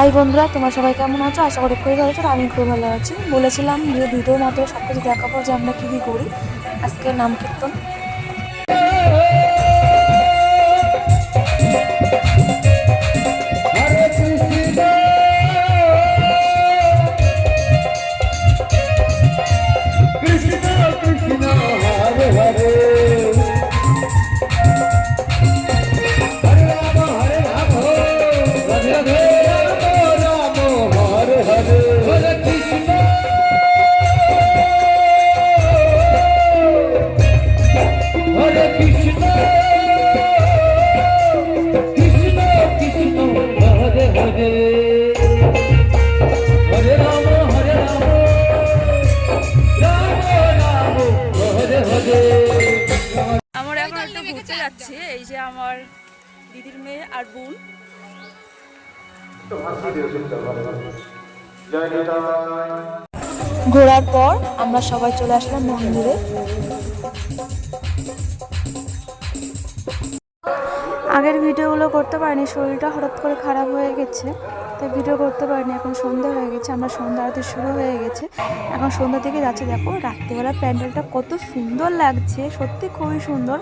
High বন্ধুরা, তোমরা সবাই কেমন আছো? আশা করি খুবই ভালো আছো। আমি খুব ভালো আছি। বলেছিলাম যে ভিডিও মতো সব কিছু দেখাবো যে আমরা কী কী করি। আজকে নাম কীর্তন। আমরা এখন একটা ঘুরতে যাচ্ছি। এই যে আমার দিদির মেয়ে আর বোন। ঘোরার পর আমরা সবাই চলে আসলাম মন্দিরে। আগের ভিডিওগুলো করতে পারিনি, শরীরটা হঠাৎ করে খারাপ হয়ে গেছে, তাই ভিডিও করতে পারিনি। এখন সন্ধ্যা হয়ে গেছে, আমরা সন্ধ্যা আরতি শুরু হয়ে গেছে। এখন সন্ধ্যা থেকে যাচ্ছে। দেখো রাত্রিবেলা প্যান্ডেলটা কত সুন্দর লাগছে, সত্যি খুবই সুন্দর।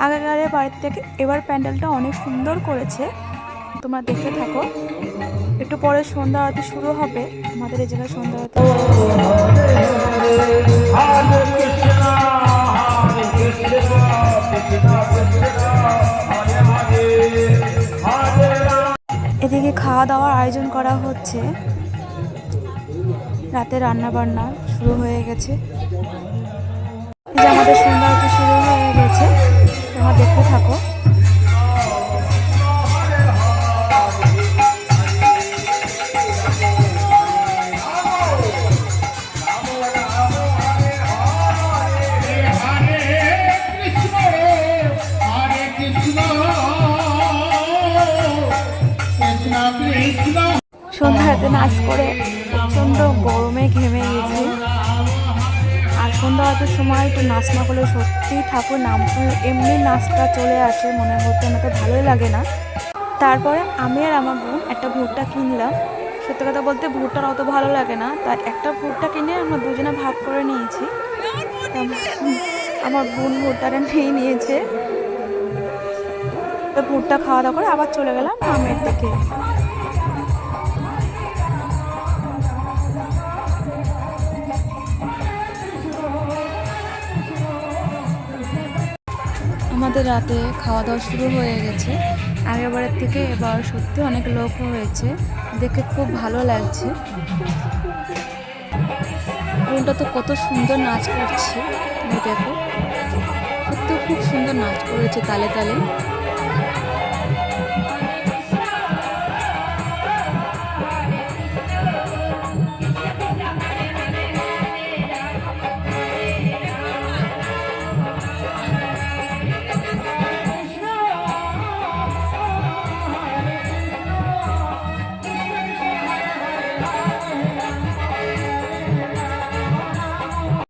আগেকারের বাড়ির থেকে এবার প্যান্ডেলটা অনেক সুন্দর করেছে, তোমরা দেখতে থাকো। একটু পরে সন্ধ্যা আরতি শুরু হবে। আমাদের এই জায়গায় সন্ধ্যা আরতি এদিকে খাওয়া দাওয়ার আয়োজন করা হচ্ছে। রাতে রান্না বান্না শুরু হয়ে গেছে। এই যে আমাদের সন্ধ্যা আরতি শুরু হয়ে গেছে, তোমরা দেখতে থাকো। সন্ধ্যাতে নাচ করে প্রচণ্ড গরমে ঘেমে গেছি। আর সন্ধ্যা আরতির সময় একটু নাচ না করলে সত্যিই ঠাকুর নাম এমনি নাচটা চলে আসে মনের মধ্যে, আমাকে ভালোই লাগে না। তারপরে আমি আর আমার বোন একটা ভুট্টা কিনলাম। সত্যি কথা বলতে ভুট্টার অত ভালো লাগে না, তাই একটা ভুট্টা কিনে আমরা দুজনে ভাগ করে নিয়েছি। আমার বোন ভুট্টাটা নিয়েছে। তো ভুট্টা খাওয়া দাওয়া করে আবার চলে গেলাম আমের দিকে। আমাদের রাতে খাওয়া দাওয়া শুরু হয়ে গেছে। আগেরবারের থেকে এবার সত্যি অনেক লোক হয়েছে, দেখে খুব ভালো লাগছে। বোনটা তো কত সুন্দর নাচ করছে, তুমি দেখো, সত্যি খুব সুন্দর নাচ করেছে তালে তালে।